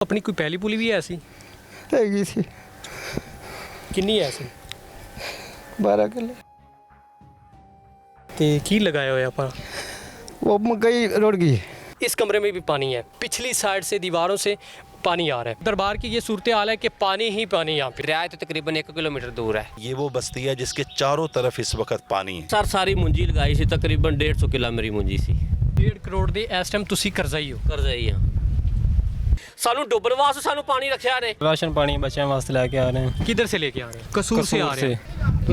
अपनी कोई पहली पुली भी है ऐसी हैगी सी किन्नी है ऐसी 12 किले ਤੇ ਕੀ लगाया हुआ ਆਪਾਂ वो मकई रुड़ गई। इस कमरे में भी पानी है, पिछली साइड से दीवारों से पानी आ रहा है। दरबार की ये सूरत हाल है कि पानी ही पानी यहाँ पे रियायत तकरीबन 1 किलोमीटर दूर है। ये वो बस्ती है जिसके चारों तरफ इस वक्त पानी है। सर सारी मुंजी लगाई सी, तकरीबन 150 किलो मेरी मुंजी सी। 1.5 करोड़ ਦੇ ਇਸ ਟਾਈਮ ਤੁਸੀਂ ਕਰਜ਼ਾ ਹੀ ਹੋ। कर जाइए सानू डुबन वास्ते सानू पानी रखा ने। राशन पानी बच्चों वास्ते लेके आ रहे हैं। किधर से लेके आ रहे हैं? कसूर से आ रहे हैं।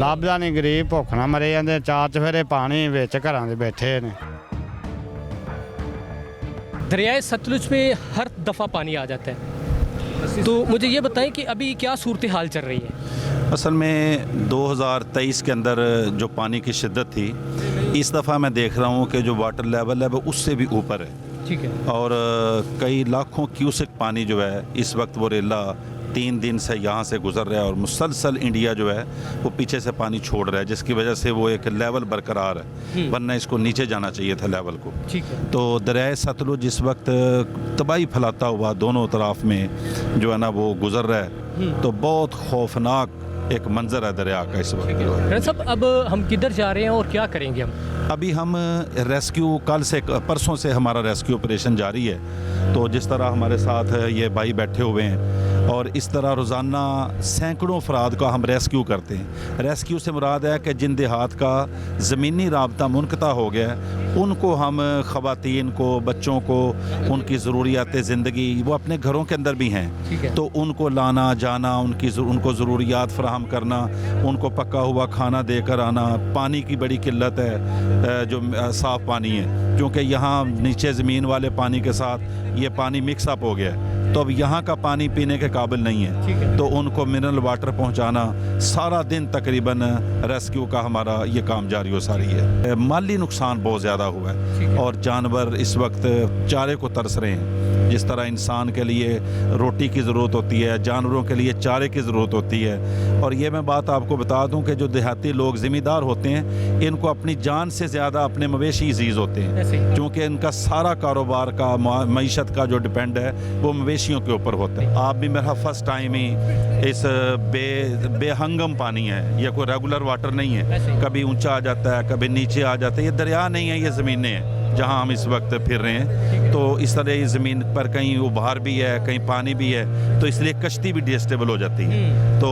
ਲੱਭਦਾ ਨਹੀਂ, ਗਰੀਬ ਭੁੱਖ ਨਾਲ ਮਰੇ ਜਾਂਦੇ, ਚਾਰ ਚਫੇਰੇ ਪਾਣੀ ਵਿੱਚ ਘਰਾਂ ਦੇ ਬੈਠੇ ਨੇ। दरियाए सतलुज में हर दफ़ा पानी आ जाता है, तो मुझे ये बताएं कि अभी क्या सूरत हाल चल रही है? असल में 2023 के अंदर जो पानी की शिद्दत थी, इस दफ़ा मैं देख रहा हूँ कि जो वाटर लेवल है वो उससे भी ऊपर है। ठीक है। और कई लाखों क्यूसेक पानी जो है इस वक्त वो रेला 3 दिन से यहाँ से गुजर रहा है और मुसलसल इंडिया जो है वो पीछे से पानी छोड़ रहा है, जिसकी वजह से वो एक लेवल बरकरार है, वरना इसको नीचे जाना चाहिए था लेवल को। ठीक है। तो दरियाए सतलुज इस वक्त तबाही फैलाता हुआ दोनों तरफ में जो है ना वो गुजर रहा है, तो बहुत खौफनाक एक मंजर है दरिया का इस वक्त। रन साहब, अब हम किधर जा रहे हैं और क्या करेंगे हम? अभी हम रेस्क्यू, कल से परसों से हमारा रेस्क्यू ऑपरेशन जारी है। तो जिस तरह हमारे साथ ये भाई बैठे हुए हैं और इस तरह रोज़ाना सैकड़ों अफराद का हम रेस्क्यू करते हैं। रेस्क्यू से मुराद है कि जिन देहात का ज़मीनी राबता मुनक़ता हो गया है, उनको हम ख़वातीन को, बच्चों को, उनकी ज़रूरियात ज़िंदगी वो अपने घरों के अंदर भी हैं, तो उनको लाना जाना, उनको ज़रूरियात फ़राहम करना, उनको पका हुआ खाना देकर आना। पानी की बड़ी किल्लत है, जो साफ़ पानी है, क्योंकि यहाँ नीचे ज़मीन वाले पानी के साथ ये पानी मिक्स अप हो गया है, तो अब यहाँ का पानी पीने के काबिल नहीं है, तो उनको मिनरल वाटर पहुँचाना सारा दिन तकरीबन रेस्क्यू का हमारा ये काम जारी हो सारी है। माली नुकसान बहुत ज़्यादा हुआ है और जानवर इस वक्त चारे को तरस रहे हैं। जिस तरह इंसान के लिए रोटी की ज़रूरत होती है, जानवरों के लिए चारे की ज़रूरत होती है। और ये मैं बात आपको बता दूं कि जो देहाती लोग ज़िम्मेदार होते हैं, इनको अपनी जान से ज़्यादा अपने मवेशी अजीज़ होते हैं, क्योंकि इनका सारा कारोबार का, मईशत का जो डिपेंड है वो मवेशियों के ऊपर होता है। आप भी मेरा फर्स्ट टाइम ही इस बेहंगम पानी है, यह कोई रेगुलर वाटर नहीं है, कभी ऊँचा आ जाता है, कभी नीचे आ जाता है। ये दरिया नहीं है, ये ज़मीनें हैं जहाँ हम इस वक्त फिर रहे हैं। तो इस तरह इस ज़मीन पर कहीं उभार भी है, कहीं पानी भी है, तो इसलिए कश्ती भी डिस्टेबल हो जाती है। तो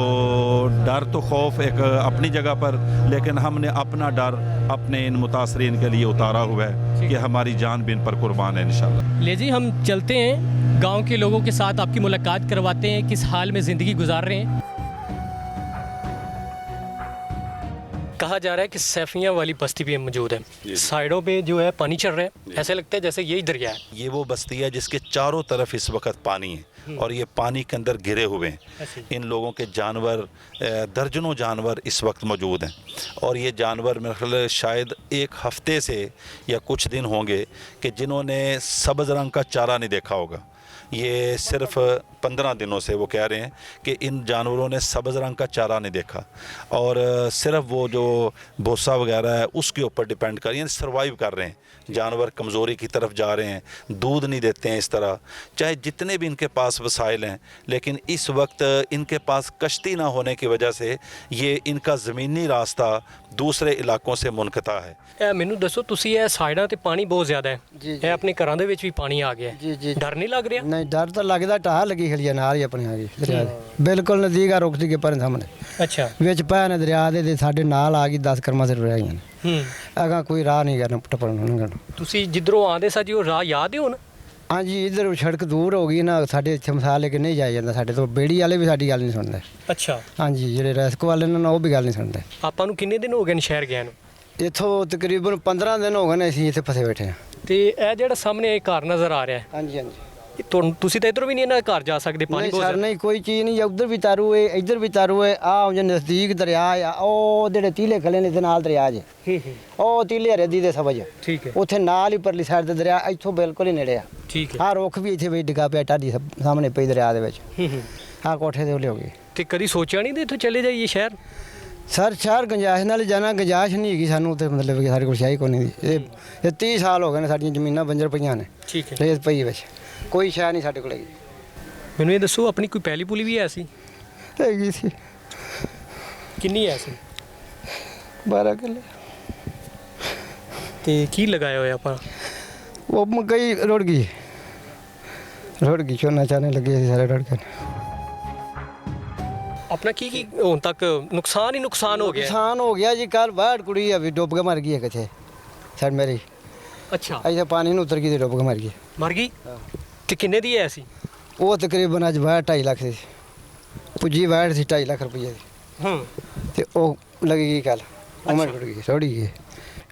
डर तो खौफ एक अपनी जगह पर, लेकिन हमने अपना डर अपने इन मुतासरीन के लिए उतारा हुआ है कि हमारी जान भी इन पर कुर्बान है इंशाल्लाह। ले जी, हम चलते हैं गाँव के लोगों के साथ, आपकी मुलाकात करवाते हैं, किस हाल में ज़िंदगी गुजार रहे हैं। कहा जा रहा है कि सैफिया वाली बस्ती भी मौजूद है, साइडों पे जो है पानी चल रहा है, ऐसे लगता है जैसे यही दरिया है। ये वो बस्ती है जिसके चारों तरफ इस वक्त पानी है और ये पानी के अंदर घिरे हुए हैं। इन लोगों के जानवर, दर्जनों जानवर इस वक्त मौजूद हैं और ये जानवर मेरे ख्याल है शायद 1 हफ्ते से या कुछ दिन होंगे कि जिन्होंने सब्ज़ रंग का चारा नहीं देखा होगा। ये सिर्फ 15 दिनों से वो कह रहे हैं कि इन जानवरों ने सब्ज़ रंग का चारा नहीं देखा और सिर्फ वो जो भूसा वगैरह है उसके ऊपर डिपेंड कर, यानी सर्वाइव कर रहे हैं। जानवर कमज़ोरी की तरफ जा रहे हैं, दूध नहीं देते हैं इस तरह, चाहे जितने भी इनके पास वसाइल हैं, लेकिन इस वक्त इनके पास कश्ती ना होने की वजह से ये इनका ज़मीनी रास्ता दूसरे इलाकों से मुनक़ता है। ਮੈਨੂੰ ਦੱਸੋ, ਤੁਸੀਂ ਇਹ ਸਾਈਡਾਂ ਤੇ ਪਾਣੀ ਬਹੁਤ ਜ਼ਿਆਦਾ ਹੈ, ਇਹ ਆਪਣੇ ਘਰਾਂ ਦੇ ਵਿੱਚ ਵੀ ਪਾਣੀ ਆ ਗਿਆ ਜੀ ਜੀ, ਡਰ ਨਹੀਂ ਲੱਗ ਰਿਹਾ? नहीं डर तो लगता, ढाह लगी खड़ी है नाल ही अपने आ गई दरिया दे, बिल्कुल नज़दीक आ, रुकती के पर सामने अच्छा विच पै ने दरिया दे साडे नाल आ गई 10 ਕਰਮਾਂ से रह गई। अगा कोई राह नहीं करना टप्पण। ਤੁਸੀਂ ਜਿੱਧਰੋਂ ਆਉਂਦੇ ਸਾਂ ਜੀ, ਉਹ ਰਾਹ ਯਾਦ ਹੈ ਹੁਣ? हाँ जी, इधर सड़क दूर हो गई ना, साढ़े इतने मसाल लेके नहीं जाया जाता, साढ़े तो बेड़ी वाले भी साड़ी गल नहीं सुनते। अच्छा। हाँ जी, जेडे रेस्क्यू वाले ने वो भी गल नहीं सुनते। ਆਪਾਂ ਨੂੰ ਕਿੰਨੇ ਦਿਨ ਹੋ ਗਏ ਨੇ ਸ਼ਹਿਰ ਗਿਆ ਨੂੰ? इत्थों तकरीबन 15 दिन हो गए ने असीं इत्थे फसे बैठे हैं। ਤੇ ਇਹ ਜਿਹੜਾ ਸਾਹਮਣੇ ਇਹ ਘਰ ਨਜ਼ਰ ਆ ਰਿਹਾ ਹੈ, हाँ जी हाँ जी, ਤੁਸੀਂ ਤਾਂ ਇਧਰੋਂ ਵੀ ਨਹੀਂ ਇਹਨਾਂ ਦੇ ਘਰ ਜਾ ਸਕਦੇ, ਪਾਣੀ नहीं ਬਹੁਤ सर ਜ਼ਿਆਦਾ। नहीं, कोई चीज़ नहीं, उधर भी तारू है, इधर भी तारू है। आ जो नज़दीक दरिया आ, ओ जेडे तीले खले ने नाल दरिया जे, ओ तीले रेदी दे सबज, ठीक है। उत्थे नाल ही परली साइड ते दरिया, इत्थों बिल्कुल ही नेड़े आ। ठीक है। आ रुख भी इत्थे भी डिगा पिया, टाडी सामने पई दरिया दे विच, आ कोठे दे उले हो गई। ਤੇ ਕਦੀ ਸੋਚਿਆ ਨਹੀਂ ਤੇ ਇੱਥੋਂ ਚਲੇ ਜਾਈਏ ਸ਼ਹਿਰ? सर शहर गुंजाइश नाल जाना, गुंजाइश नहीं हैगी सानू ते, मतलब कि सारे कोल शाही कोनी दी। ये 30 साल हो गए ने साडियां जमीनां बंजर पईयां ने, ठीक है। रेत पई विच, कोई शै नहीं साडे कोल हैगी। ਮੈਨੂੰ ਇਹ ਦੱਸੋ ਆਪਣੀ ਕੋਈ ਪਹਿਲੀ ਪੁਲੀ ਵੀ ਹੈ ਸੀ? ਹੈਗੀ ਸੀ ਕਿੰਨੀ ਹੈ ਸੀ? 12 ਕਿੱਲੇ। ਤੇ ਕੀ ਲਗਾਇਆ ਹੋਇਆ ਆਪਾਂ? ਉਹ ਮਕਈ ਰੁੜ ਗਈ ਝੋਨਾ ਚਾਣੇ ਲੱਗੇ ਸੀ ਸਾਰੇ ਰੁੜ ਗਏ। ਆਪਣਾ ਕੀ ਹੁਣ ਤੱਕ ਨੁਕਸਾਨ ਹੀ ਨੁਕਸਾਨ ਹੋ ਗਿਆ? ਨੁਕਸਾਨ ਹੋ ਗਿਆ ਜੀ। ਕੱਲ ਬਾਹਰ ਕੁੜੀ ਅभी ਡੁੱਬ ਕੇ ਮਰ ਗਈ ਹੈ ਕਿਥੇ ਸਰ ਮੇਰੀ। ਅੱਛਾ, ऐसे पानी में उतर गई तो डुब के मर गई। ਮਰ ਗਈ? ਤੇ ਕਿੰਨੇ ਦੀ ਹੈ ਸੀ? वो तकरीबन अज बाहर 2.5 लाख सी पुजी बाहर सी 2.5 लाख रुपये की हूँ। ते वो लगेगी कल उमर टूट गई थोड़ी गई।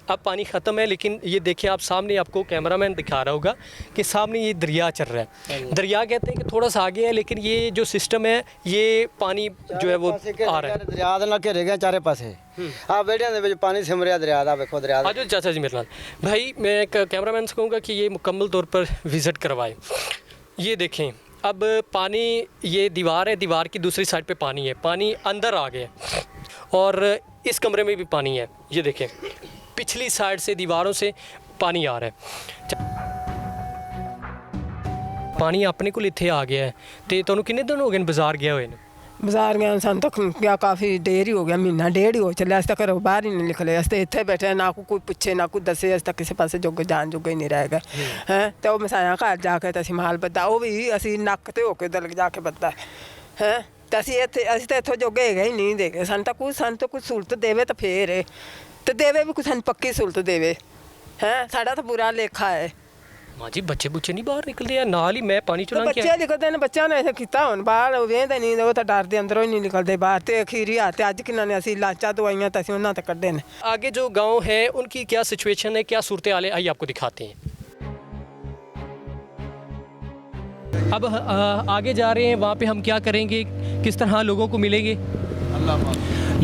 अब पानी ख़त्म है, लेकिन ये देखिए आप सामने, आपको कैमरामैन दिखा रहा होगा कि सामने ये दरिया चल रहा है। दरिया कहते हैं कि थोड़ा सा आगे है, लेकिन ये जो सिस्टम है ये पानी जो है वो आ रहा है। दरिया दे नाल घेरे गए चारे पासे। आ बेड़ियां दे विच पानी सिम रहा दरिया दा। देखो दरिया आज चाचा जी मेरे नाल भाई, मैं कैमरामैन से कहूँगा कि ये मुकम्मल तौर पर विज़िट करवाए। ये देखें, अब पानी, ये दीवार है, दीवार की दूसरी साइड पे पानी है, पानी अंदर आ गया और इस कमरे में भी पानी है। ये देखें, पिछली साइड से दीवारों से पानी आ रहा है। पानी अपने को इत्थे आ गया है। तो तुहानूं किन्ने दिन हो गए बाजार गया हुए ने? बाजार गया सन तो क्या काफ़ी देर ही हो गया, महीना डेढ़ ही हो चलिया। अस तो घरों बाहर ही नहीं निकले, अस तो इत्थे बैठे, ना कोई पूछे ना कोई दसे, अस तो किसी पासे जोगे जान जोगे ही नहीं रह गए हैं। तो मसाया घर जाके तो असीं माल बद्दा, वो भी असीं नक ते होके दल जाके बद्दा हैं। तो असीं तो इत्थों जोगे है ही नहीं देगे। सन तो कुछ सहूलत देवे तो फिर है, तो देवे भी कुछ सन पक्की सहूलत देवे हैं। साडा तो बुरा लेखा है। माँ जी, बच्चे बुच्चे नहीं बाहर निकलते हैं? नाल ही मैं पानी चला के बच्चे निकलते हैं, बच्चों ने ऐसा किया हुण बाहर वेंदे नहीं, वो तो डरते अंदरों ही नहीं निकलते बाहर। तो अखीरी हाथ अज किन्ना ने असीं लाचां दवाइयां तो असीं उन्हां ते कड्ढे ने। आगे जो गांव है उनकी क्या सिचुएशन है, क्या सूरत हाल है, आइए आपको दिखाते हैं। अब आगे जा रहे हैं, वहाँ पे हम क्या करेंगे, किस तरह लोगों को मिलेंगे?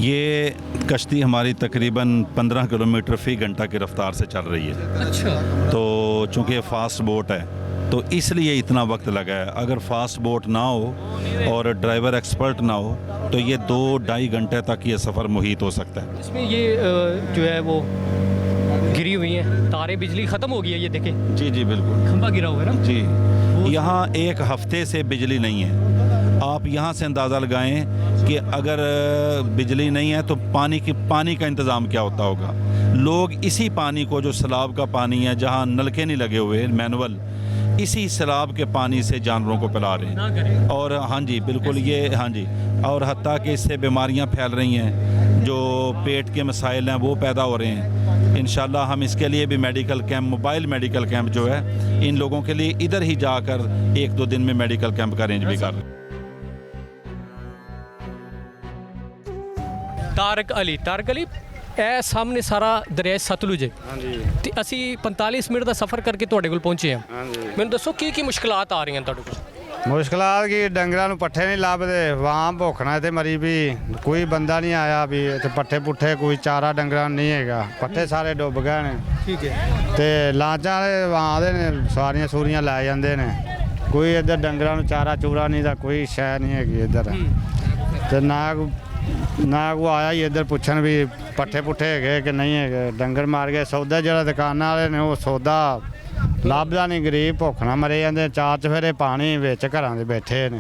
ये कश्ती हमारी तकरीबन 15 किलोमीटर फ़ी घंटा की रफ्तार से चल रही है। अच्छा, तो चूँकि ये फास्ट बोट है तो इसलिए इतना वक्त लगा है। अगर फास्ट बोट ना हो और ड्राइवर एक्सपर्ट ना हो तो ये 2-2.5 घंटे तक ये सफ़र मुहीत हो सकता है। इसमें ये जो है वो गिरी हुई है तारे, बिजली ख़त्म हो गई है। ये देखें, जी जी बिल्कुल, खंबा गिरा हुआ है ना जी। यहाँ एक हफ्ते से बिजली नहीं है। आप यहाँ से अंदाज़ा लगाएं कि अगर बिजली नहीं है तो पानी का इंतज़ाम क्या होता होगा। लोग इसी पानी को, जो सैलाब का पानी है, जहाँ नलके नहीं लगे हुए मैनुअल, इसी सैलाब के पानी से जानवरों को पिला रहे हैं। और हाँ जी बिल्कुल, ये हाँ जी, और हत्ता कि इससे बीमारियाँ फैल रही हैं, जो पेट के मसाइल हैं वो पैदा हो रहे हैं। इंशाल्लाह हम इसके लिए भी medical camp, mobile medical camp जो है, इन लोगों के लिए इधर ही जाकर 1-2 दिन में मेडिकल कैंप का अरेंज भी कर रहे हैं। तारक अली ਇਹ ਸਾਹਮਣੇ ਸਾਰਾ ਦਰਿਆ ਸਤਲੁਜ ਹੈ। ਹਾਂਜੀ ਤੇ ਅਸੀਂ 45 ਮਿੰਟ ਦਾ ਸਫ਼ਰ ਕਰਕੇ ਤੁਹਾਡੇ ਕੋਲ ਪਹੁੰਚੇ ਹਾਂ। ਹਾਂਜੀ। ਮੈਨੂੰ ਦੱਸੋ ਕੀ ਮੁਸ਼ਕਲਾਤ ਆ ਰਹੀਆਂ ਤੁਹਾਡੇ ਕੋਲ? ਮੁਸ਼ਕਲਾਤ ਕੀ, ਡੰਗਰਾਂ ਨੂੰ ਪੱਠੇ ਨਹੀਂ ਲੱਭਦੇ, ਵਾਂ ਭੁੱਖਣਾ ਤੇ ਮਰੀ ਵੀ, ਕੋਈ ਬੰਦਾ ਨਹੀਂ ਆਇਆ ਵੀ ਇੱਥੇ ਪੱਠੇ ਪੁੱਠੇ, ਕੋਈ ਚਾਰਾ ਡੰਗਰਾਂ ਨੂੰ ਨਹੀਂ ਹੈਗਾ, ਪੱਠੇ ਸਾਰੇ ਡੁੱਬ ਗਏ ਨੇ। ਠੀਕ ਹੈ। ਤੇ ਲਾਂਚਾਂ ਵਾਲੇ ਵਾਂ ਦੇ ਨੇ, ਸਾਰੀਆਂ ਸੂਰੀਆਂ ਲੈ ਜਾਂਦੇ ਨੇ। ਕੋਈ ਇੱਧਰ ਡੰਗਰਾਂ ਨੂੰ ਚਾਰਾ ਚੂਰਾ ਨਹੀਂ ਦਾ, ਕੋਈ ਸ਼ੈ ਨਹੀਂ ਹੈਗੀ ਇੱਧਰ। ਤੇ ਨਾ ਕੋ ਆਇਆ ਹੀ ਇੱਧਰ ਪੁੱਛਣ ਵੀ ਪੱਠੇ ਪੁੱਠੇ ਹੈਗੇ ਕਿ ਨਹੀਂ ਹੈਗੇ। ਡੰਗਰ ਮਾਰ ਗਏ। ਸੌਦਾ ਜਿਹੜਾ ਦੁਕਾਨਾਂ ਵਾਲੇ ਨੇ ਉਹ ਸੌਦਾ ਲੱਭਦਾ ਨਹੀਂ, ਗਰੀਬ ਭੁੱਖ ਨਾਲ ਮਰੇ ਜਾਂਦੇ। ਚਾਰ ਚਫੇਰੇ ਪਾਣੀ ਵਿੱਚ ਘਰਾਂ ਦੇ ਬੈਠੇ ਨੇ।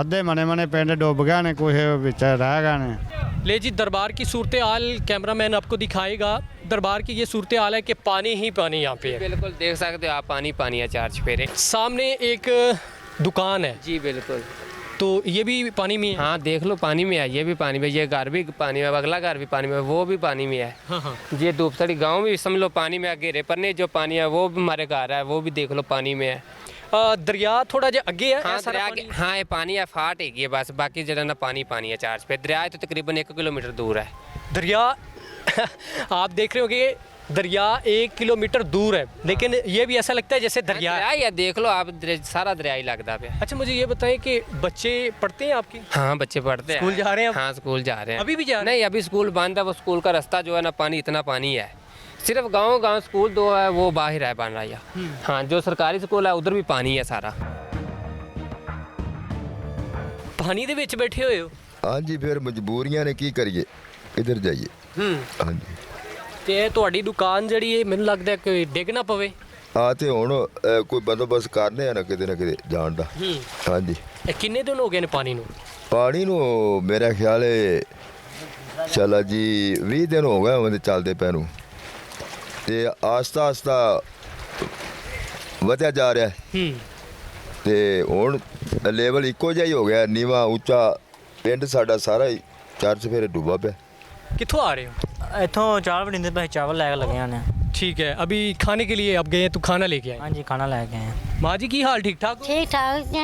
ਅੱਧੇ ਮਨੇ ਪਿੰਡ ਡੁੱਬ ਗਏ ਨੇ, ਕੁਛ ਵਿੱਚ ਰਹਿ ਗਏ ਨੇ। ले जी, दरबार की सूरत हाल कैमरामैन आपको दिखाएगा। दरबार की ये सूरत हाल है कि पानी ही पानी यहाँ पे है। बिल्कुल देख सकते हो आप, पानी है चार चफेरे। सामने एक दुकान है, जी बिल्कुल। तो ये भी पानी में है? हाँ देख लो, पानी में है, ये भी पानी में, ये घर भी पानी में, अगला घर भी पानी में, वो भी पानी में है। हाँ। ये दूपसड़ी गांव भी समझ लो पानी में है। घेरे पर नहीं जो पानी है वो भी हमारे घर है, वो भी देख लो पानी में है। दरिया थोड़ा जो अगे है? हाँ ऐसा दरिया पानी? हाँ ये पानी है, फाट है बस, बाकी जगह ना पानी है चार पे। दरिया तो तकरीबन 1 किलोमीटर दूर है। दरिया आप देख रहे होंगे, दरिया 1 किलोमीटर दूर है, लेकिन ये भी ऐसा लगता है जैसे दरिया है। है, देख लो आप, सारा दरिया ही लगता पे। अच्छा, मुझे ये बताएं कि बच्चे पढ़ते हैं आपके? हाँ बच्चे पढ़ते हैं। स्कूल जा रहे हैं अब? हाँ स्कूल जा रहे हैं। अभी भी जा रहे हैं? नहीं, अभी स्कूल बंद है। वो स्कूल का रास्ता जो है ना, पानी, इतना पानी है। सिर्फ गांव स्कूल 2 है, वो बाहर है बन रहा है। हाँ जो सरकारी स्कूल है उधर भी पानी है सारा। पानी दे विच बैठे हुए हो? हाँ जी, फिर मजबूरियां ने की करिए, इधर जाइए। हाँ जी। ਤੇ ਤੁਹਾਡੀ ਦੁਕਾਨ ਜਿਹੜੀ ਹੈ ਮੈਨੂੰ ਲੱਗਦਾ ਕੋਈ ਡਿੱਗ ਨਾ ਪਵੇ। ਆ ਤੇ ਹੁਣ ਕੋਈ ਬੰਦੋਬਸਤ ਕਰਨੇ ਆ ਨਾ ਕਿਤੇ ਜਾਣ ਦਾ। ਹਾਂ ਜੀ। ਇਹ ਕਿੰਨੇ ਦਿਨ ਹੋ ਗਏ ਨੇ ਪਾਣੀ ਨੂੰ? ਪਾਣੀ ਨੂੰ ਮੇਰਾ ਖਿਆਲ ਹੈ ਚਲਾ ਜੀ 20 ਦਿਨ ਹੋ ਗਏ ਉਹਦੇ ਚੱਲਦੇ ਪੈ ਨੂੰ, ਤੇ ਆਸਤਾ ਆਸਤਾ ਵਧਿਆ ਜਾ ਰਿਹਾ ਤੇ ਹੁਣ ਲੈਵਲ ਇੱਕੋ ਜਿਹਾ ਹੀ ਹੋ ਗਿਆ, ਨੀਵਾ ਉੱਚਾ। ਪਿੰਡ ਸਾਡਾ ਸਾਰਾ ਹੀ 4 ਚੁਫੇਰੇ ਡੁੱਬਾ ਪਿਆ। कित्थों आ रहे हो? इतों चावल बनिंदे पे चावल लैके लगे आने। ठीक है, अभी खाने के लिए अब गए हैं तो खाना लेके आए। हाँ जी खाना लैके आए हैं। माँ जी की हाल ठीक ठाक हो? ठीक ठाक है।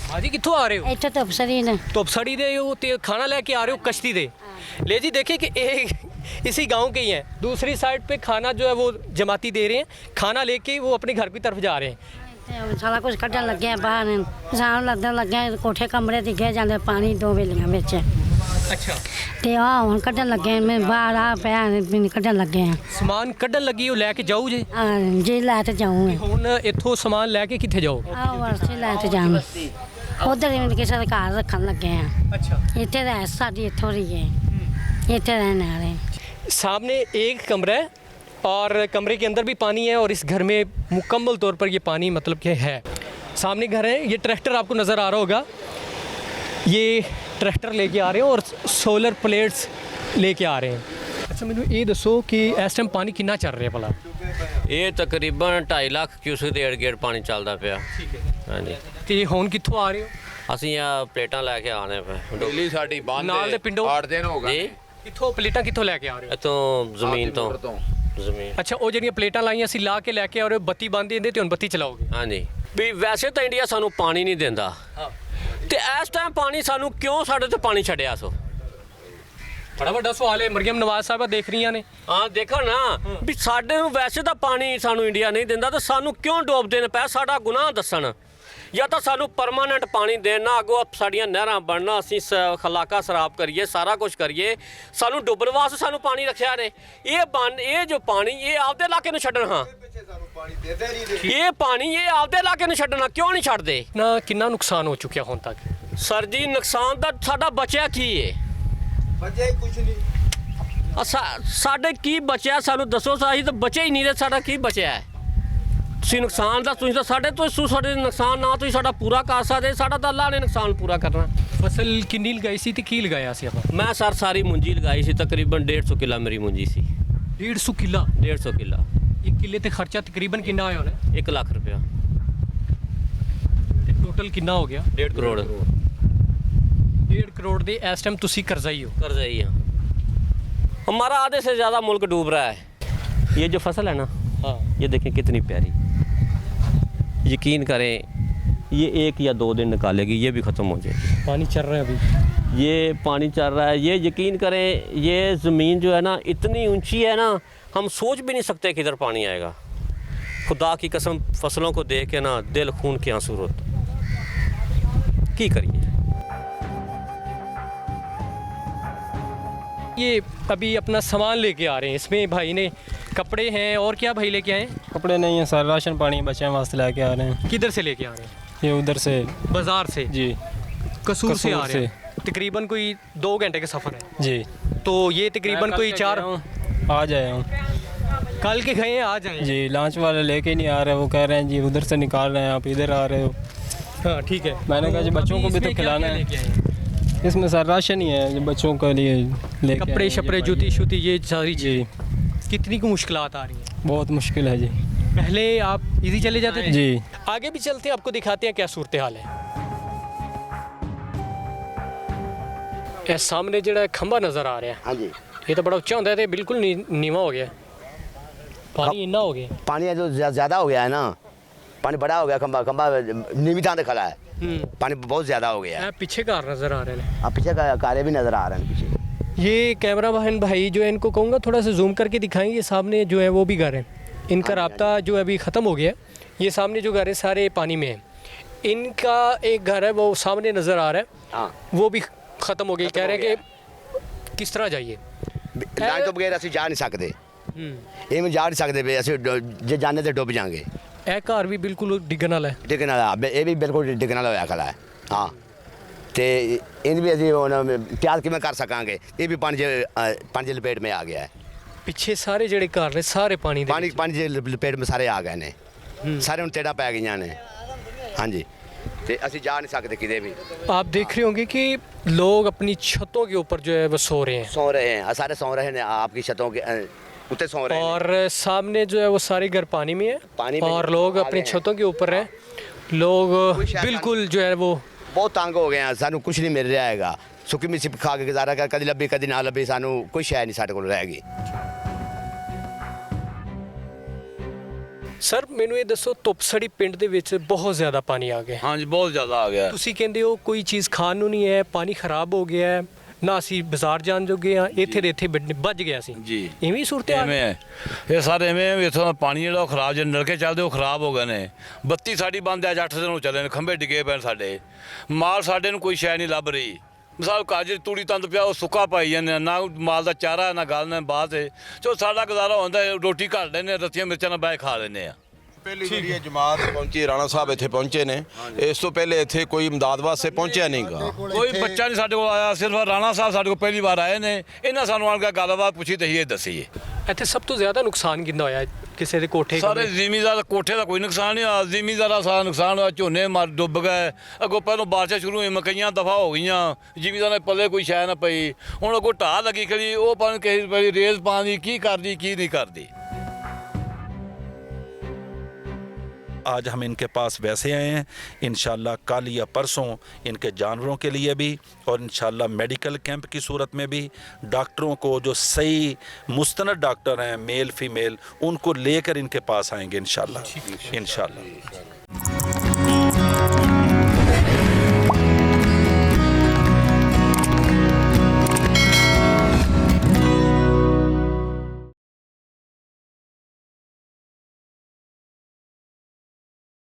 माँ जी कित्थों आ रहे हो? ਇੱਥੇ ਤਾਂ ਸਰੀ ਨੇ तो अब सड़ी दे हो ते खाना लेके आ रहे हो कश्ती दे। ले जी देखिए कि एक इसी गांव के ही हैं, दूसरी साइड पे खाना जो है वो जमाती दे रहे हैं, खाना लेके वो अपने घर की तरफ जा रहे हैं। ਤੇ ਸਾਰਾ ਕੁਝ ਕੱਢਣ ਲੱਗਿਆ ਬਾਹਰ ਕਿਸਾਨ ਲੱਦਣ ਲੱਗਿਆ ਕੋਠੇ ਕਮਰੇ ਦਿਖੇ ਜਾਂਦੇ ਪਾਣੀ 2 ਵੇਲੀਆਂ ਵਿੱਚ। अच्छा, ਤੇ ਆ ਹੁਣ ਕੱਢਣ ਲੱਗੇ ਮੈਂ ਬਾਹਰ ਆ ਪਿਆ ਮੈਨੂੰ ਕੱਢਣ ਲੱਗੇ ਆ समान कढ़न लगी हो लेके जाओ जी। ਜੇ ਲੈ ਤੇ ਜਾਊਂਗੇ ਹੁਣ ਇੱਥੋਂ ਸਮਾਨ ਲੈ ਕੇ ਕਿੱਥੇ ਜਾਓ? ਆ ਵਰਸੇ ਲੈ ਤੇ ਜਾਣ ਉਧਰ ਹੀ ਕਿਸੇ ਦੇ ਘਰ ਰੱਖਣ ਲੱਗੇ ਆ। अच्छा, ਇੱਥੇ ਰਹਿ ਸਾਡੀ ਇੱਥੋਂ ਰਹੀ ਹੈ, ਇੱਥੇ ਰਹਿਣ ਵਾਲੇ। सामने एक कमरा है और कमरे के अंदर भी पानी है और इस घर में मुकम्मल तौर पर ये पानी मतलब कि है। सामने घर है, ये ट्रैक्टर आपको नज़र आ रहा होगा, ये ट्रैक्टर लेके आ रहे हैं और सोलर प्लेट्स लेके आ रहे हैं। अच्छा मैंने ये दसो कि इस टाइम पानी कितना चल रहा है भला? ਇਹ ਤਕਰੀਬਨ 2.5 ਲੱਖ ਕਿਊਸਕ ਦੇ ਏੜ ਪਾਣੀ ਚੱਲਦਾ ਪਿਆ। ਹਾਂਜੀ, ਤੇ ਹੁਣ ਕਿੱਥੋਂ ਆ ਰਹੇ ਹੋ? ਅਸੀਂ ਆ ਪਲੇਟਾਂ ਲੈ ਕੇ ਆਣੇ ਪਏ ਦਿੱਲੀ ਸਾਡੀ ਬੰਦ ਨਾਲ ਦੇ ਪਿੰਡੋਂ 8 ਦਿਨ ਹੋ ਗਏ। ਜੀ, ਕਿੱਥੋਂ ਪਲੇਟਾਂ ਕਿੱਥੋਂ ਲੈ ਕੇ ਆ ਰਹੇ ਹੋ? ਇੱਥੋਂ ਜ਼ਮੀਨ ਤੋਂ ਜ਼ਮੀਨ। ਅੱਛਾ, ਉਹ ਜਿਹੜੀਆਂ ਪਲੇਟਾਂ ਲਾਈਆਂ ਸੀ ਲਾ ਕੇ ਲੈ ਕੇ ਆ ਰਹੇ ਹੋ, ਬੱਤੀ ਬੰਦ ਦਿੰਦੇ ਤੇ ਹੁਣ ਬੱਤੀ ਚਲਾਓਗੇ? ਹਾਂਜੀ, ਵੀ ਵੈਸੇ ਤਾਂ ਇੰਡੀਆ ਸਾਨੂੰ ਪਾਣੀ ਨਹੀਂ ਦਿੰਦਾ, ਤੇ ਇਸ ਟਾਈਮ ਪਾਣੀ ਸਾਨੂੰ ਕਿਉਂ ਸਾਡੇ ਤੇ ਪਾਣੀ ਛੱਡਿਆ ਸੋ? ਬੜਾ ਵੱਡਾ ਸਵਾਲ ਹੈ। ਮਰੀਮ ਨਵਾਜ਼ ਸਾਹਿਬਾ ਦੇਖ ਰਹੀਆਂ ਨੇ। ਹਾਂ ਦੇਖੋ ਨਾ, ਵੀ ਸਾਡੇ ਨੂੰ ਵੈਸੇ ਤਾਂ ਪਾਣੀ ਸਾਨੂੰ ਇੰਡੀਆ ਨਹੀਂ ਦਿੰਦਾ, ਤਾਂ ਸਾਨੂੰ ਕਿਉਂ ਡੋਬਦੇ ਨੇ ਪੈ? ਸਾਡਾ ਗੁਨਾਹ ਦੱਸਣ, ਜਾਂ ਤਾਂ ਸਾਨੂੰ ਪਰਮਾਨੈਂਟ ਪਾਣੀ ਦੇਣ ਨਾ, ਅੱਗੋਂ ਸਾਡੀਆਂ ਨਹਿਰਾਂ ਬਣਨਾ, ਅਸੀਂ ਖਲਾਕਾ ਸਰਾਬ ਕਰੀਏ, ਸਾਰਾ ਕੁਝ ਕਰੀਏ, ਸਾਨੂੰ ਡੁੱਬਣ ਵਾਸਤੇ ਸਾਨੂੰ ਪਾਣੀ ਰੱਖਿਆ ਨੇ। ਇਹ ਜੋ ਪਾਣੀ ਇਹ ਆਪਦੇ ਇਲਾਕੇ ਨੂੰ ਛੱਡਣ, ਹਾਂ ਇਹ ਪਾਣੀ ਇਹ ਆਪਦੇ ਇਲਾਕੇ ਨੂੰ ਛੱਡਣਾ ਕਿਉਂ ਨਹੀਂ ਛੱਡਦੇ? ਨਾ ਕਿੰਨਾ ਨੁਕਸਾਨ ਹੋ ਚੁੱਕਿਆ ਹੁਣ ਤੱਕ? ਸਰ ਜੀ ਨੁਕਸਾਨ ਤਾਂ ਸਾਡਾ ਬਚਿਆ ਕੀ ਏ? ਬਚਿਆ ਕੁਝ ਨਹੀਂ। ਸਾਡੇ ਕੀ ਬਚਿਆ ਸਾਨੂੰ ਦੱਸੋ? ਅਸੀਂ ਤਾਂ ਬਚੇ ਹੀ ਨਹੀਂ ਰਹੇ, ਸਾਡਾ ਕੀ ਬਚਿਆ ਹੈ? ਤੁਸੀਂ ਨੁਕਸਾਨ ਦਾ ਤੁਸੀਂ ਤਾਂ ਸਾਡੇ ਨੁਕਸਾਨ ਨਾ ਤੁਸੀਂ ਸਾਡਾ ਪੂਰਾ ਕਰ ਸਕਦੇ, ਸਾਡਾ ਤਾਂ ਅੱਲਾ ਨੇ ਨੁਕਸਾਨ ਪੂਰਾ ਕਰਨਾ। ਫਸਲ ਕਿੰਨੀ ਲਗਾਈ ਸੀ ਤੇ ਕੀ ਲਗਾਇਆ ਸੀ ਆਪਾਂ? ਮੈਂ ਸਰ ਸਾਰੀ ਮੁੰਜੀ ਲਗਾਈ ਸੀ, ਤਕਰੀਬਨ 150 ਕਿੱਲਾ ਮੇਰੀ ਮੁੰਜੀ ਸੀ। 150 ਕਿੱਲਾ? 150 ਕਿੱਲਾ। ਇੱਕ ਕਿੱਲੇ ਤੇ ਖਰਚਾ ਤਕਰੀਬਨ ਕਿੰਨਾ ਹੋਇਆ ਹੋਣਾ? 1 ਲੱਖ ਰੁਪਇਆ। ਤੇ ਟੋਟਲ ਕਿੰਨਾ ਹੋ ਗਿਆ? 1.5 ਕਰੋੜ। 1.5 करोड़ दे इस टाइम तुसी कर्जाई हो? कर्जाई हैं। हमारा आधे से ज़्यादा मुल्क डूब रहा है। ये जो फसल है ना, हाँ, ये देखें कितनी प्यारी, यकीन करें ये 1 या 2 दिन निकालेगी, ये भी ख़त्म हो जाएगी। पानी चल रहा है अभी, ये पानी चल रहा है, ये यकीन करें ये ज़मीन जो है ना इतनी ऊंची है ना, हम सोच भी नहीं सकते किधर पानी आएगा। खुदा की कसम फसलों को देख के ना दिल खून के आंसू रोते। की करिए? ये अभी अपना सामान लेके आ रहे हैं, इसमें भाई ने कपड़े हैं और क्या भाई लेके आए? कपड़े नहीं है सर, राशन पानी बच्चे वास्ते लेके आ रहे हैं। किधर से लेके आ रहे हैं? ये उधर से बाजार से? जी, कसूर से आ कसूर रहे हैं। तकरीबन कोई 2 घंटे का सफ़र है जी। तो ये तकरीबन कोई 4 आ जाए हूँ कल के गए हैं, आज आए जी। लॉन्च वाले लेके नहीं आ रहे, वो कह रहे हैं जी उधर से निकाल रहे हैं, आप इधर आ रहे हो। हाँ ठीक है। मैंने कहा जी बच्चों को भी तो खिलाना है। इसमें सर राशन ही है जो बच्चों के लिए लेके कपड़े शपड़े जूती शूती ये सारी जी। कितनी को मुश्किलात आ रही हैं? बहुत मुश्किल है जी। पहले आप इजी चले जाते थे? जी। आगे भी चलते हैं, आपको दिखाते हैं क्या सूरत हाल है। ये सामने जड़ा खंबा नज़र आ रहा है, हाँ जी, ये तो बड़ा ऊंचा होता है तो बिल्कुल नीवा हो गया, पानी इन्ना हो गया। पानी जो ज़्यादा हो गया है ना, पानी बड़ा हो गया, खंबा खंबा नीवी थां खड़ा है, पानी बहुत ज़्यादा हो गया है। पीछे कार नज़र आ रहे हैं, अब पीछे कारें भी नज़र आ रहे हैं पीछे। ये कैमरा बहन भाई जो है इनको कहूँगा थोड़ा सा जूम करके दिखाएंगे। सामने जो है वो भी घर है, इनका राब्ता जो है अभी ख़त्म हो गया। ये सामने जो घर है सारे पानी में है। इनका एक घर है वो सामने नज़र आ रहा है, हाँ, वो भी ख़त्म हो गई। कह रहे हैं कि किस तरह जाइए, लाइन तो बगैर असं जा नहीं सकते, इवें जा नहीं सकते भी असं जे जाने तो डुब जाएंगे। ਇਹ ਘਰ ਵੀ ਬਿਲਕੁਲ ਡਿੱਗਣ ਵਾਲਾ ਹੈ। ਡਿੱਗਣ ਵਾਲਾ ਇਹ ਵੀ ਬਿਲਕੁਲ ਡਿੱਗਣ ਵਾਲਾ ਹੋਇਆ ਖੜਾ ਹੈ। ਹਾਂ, ਤੇ ਇਹਨੂੰ ਵੀ ਅਸੀਂ ਹੁਣ ਤਿਆਰ ਕਿਵੇਂ ਕਰ ਸਕਾਂਗੇ? ਇਹ ਵੀ ਪੰਜ ਲਪੇਟ में आ गया है। ਪਿੱਛੇ ਸਾਰੇ ਜਿਹੜੇ ਘਰ ਨੇ ਸਾਰੇ ਪਾਣੀ ਦੇ पानी लपेट में सारे आ गए ने, सारे ਹੁਣ ਤੇੜਾ ਪੈ ਗਈਆਂ ਨੇ। ਹਾਂਜੀ, ਤੇ ਅਸੀਂ ਜਾ नहीं सकते किधर भी। आप देख रहे होंगे कि लोग अपनी छतों के ऊपर जो है वो सो रहे हैं, सो रहे हैं, सारे सो रहे हैं आपकी छतों के उत्ते सो रहे हैं। और सामने जो है वो सारे घर पानी में है, पानी में और लोग अपनी छतों के ऊपर हैं। लोग बिल्कुल जो है वो बहुत तंग हो गए हैं, सानू कुछ नहीं मिल रहा हैगा, सुक्की मिर्ची खा के गुजारा कर, कदी लब्भी कदी ना लब्भी, सानू कोई शै नहीं साडे कोल रहेगी। ਸਰ ਮੈਨੂੰ ਇਹ ਦੱਸੋ, ਧੁੱਪਸੜੀ ਪਿੰਡ ਦੇ ਵਿੱਚ ਬਹੁਤ ਜ਼ਿਆਦਾ ਪਾਣੀ ਆ ਗਿਆ। ਹਾਂਜੀ ਬਹੁਤ ਜ਼ਿਆਦਾ ਆ ਗਿਆ। ਤੁਸੀਂ ਕਹਿੰਦੇ ਹੋ ਕੋਈ ਚੀਜ਼ ਖਾਣ ਨੂੰ ਨਹੀਂ ਹੈ, ਪਾਣੀ ਖਰਾਬ ਹੋ ਗਿਆ ਹੈ, ਨਾ ਅਸੀਂ ਬਾਜ਼ਾਰ ਜਾਣ ਜੋਗੇ ਆ, ਇੱਥੇ ਦੇ ਇੱਥੇ ਵੱਜ ਗਿਆ ਸੀ ਜੀ। ਇਵੇਂ ਸੂਰਤ ਹਾਲ ਐਵੇਂ ਹੈ ਇਹ ਸਾਰੇ, ਐਵੇਂ ਵੀ ਇੱਥੋਂ ਦਾ ਪਾਣੀ ਜਿਹੜਾ ਉਹ ਖਰਾਬ, ਜੇ ਨਲਕੇ ਚੱਲਦੇ ਉਹ ਖਰਾਬ ਹੋ ਗਏ ਨੇ। ਬੱਤੀ ਸਾਡੀ ਬੰਦ ਹੈ, ਅੱਜ 8 ਦਿਨ ਹੋ ਚੱਲੇ ਨੇ, ਖੰਭੇ ਡਿੱਗੇ ਪਏ ਸਾਡੇ, ਮਾਲ ਸਾਡੇ ਨੂੰ ਕੋਈ ਸ਼ੈ ਨਹੀਂ ਲੱਭ ਰਹੀ। ਮਿਸਾਲ ਕਾਜ ਤੂੜੀ ਤੰਦ ਪਿਆ ਉਹ ਸੁੱਕਾ ਪਾਈ ਜਾਂਦੇ, ਨਾ ਮਾਲ ਦਾ ਚਾਰਾ ਨਾ ਗੱਲ ਨਾ ਬਾਤ ਹੈ, ਚਲੋ ਸਾਡਾ ਗੁਜ਼ਾਰਾ ਹੁੰਦਾ, ਰੋਟੀ ਘਰ ਲੈਂਦੇ, ਰੱਤੀਆਂ ਮਿਰਚਾਂ ਨਾਲ ਬਹਿ ਖਾ ਲੈਂਦੇ ਆ। ਪਹਿਲੀ ਜਿਹੜੀ ਇਹ ਜਮਾਤ ਪਹੁੰਚੀ, ਰਾਣਾ ਸਾਹਿਬ ਇੱਥੇ ਪਹੁੰਚੇ ਨੇ, ਇਸ ਤੋਂ ਪਹਿਲੇ ਇੱਥੇ ਕੋਈ ਇਮਦਾਦ ਵਾਸਤੇ ਪਹੁੰਚਿਆ ਨਹੀਂਗਾ, ਕੋਈ ਬੱਚਾ ਨਹੀਂ ਸਾਡੇ ਕੋਲ ਆਇਆ, ਸਿਰਫ ਰਾਣਾ ਸਾਹਿਬ ਸਾਡੇ ਕੋਲ ਪਹਿਲੀ ਵਾਰ ਆਏ ਨੇ, ਇਹਨਾਂ ਸਾਨੂੰ ਆਣ ਕੇ ਗੱਲਬਾਤ ਪੁੱਛੀ ਤੇ ਇਹ ਦੱਸੀਏ। ਇੱਥੇ ਸਭ ਤੋਂ ਜ਼ਿਆਦਾ ਨੁਕਸਾਨ ਕਿੰਨਾ ਹੋਇਆ? ਕਿਸੇ ਦੇ ਕੋਠੇ ਸਾਰੇ ਜ਼ਿਮੀਦਾਰ ਕੋਠੇ ਦਾ ਕੋਈ ਨੁਕਸਾਨ ਨਹੀਂ ਹੋਇਆ, ਜ਼ਿਮੀਦਾਰਾਂ ਸਾਰਾ ਨੁਕਸਾਨ ਹੋਇਆ, ਝੋਨੇ ਮਰ ਡੁੱਬ ਗਏ, ਅੱਗੋਂ ਪਹਿਲੋਂ ਬਾਰਿਸ਼ਾਂ ਸ਼ੁਰੂ ਹੋਈਆਂ, ਮਕਈਆਂ ਦਫਾ ਹੋ ਗਈਆਂ, ਜ਼ਿਮੀਦਾਰਾਂ ਦੇ ਪੱਲੇ ਕੋਈ ਸ਼ੈ ਨਾ ਪਈ, ਹੁਣ ਅੱਗੋਂ ਢਾਹ ਲੱਗੀ ਖੜੀ, ਉਹ ਪਾਣੀ ਕਿਸੇ ਵਾਰੀ ਰੇਜ਼ ਪਾਣੀ ਕੀ ਕਰਦੀ ਕੀ नहीं करती। आज हम इनके पास वैसे आए हैं, इंशाल्लाह कल या परसों इनके जानवरों के लिए भी और इंशाल्लाह मेडिकल कैंप की सूरत में भी डॉक्टरों को, जो सही मुस्तनद डॉक्टर हैं मेल फीमेल, उनको लेकर इनके पास आएंगे इंशाल्लाह।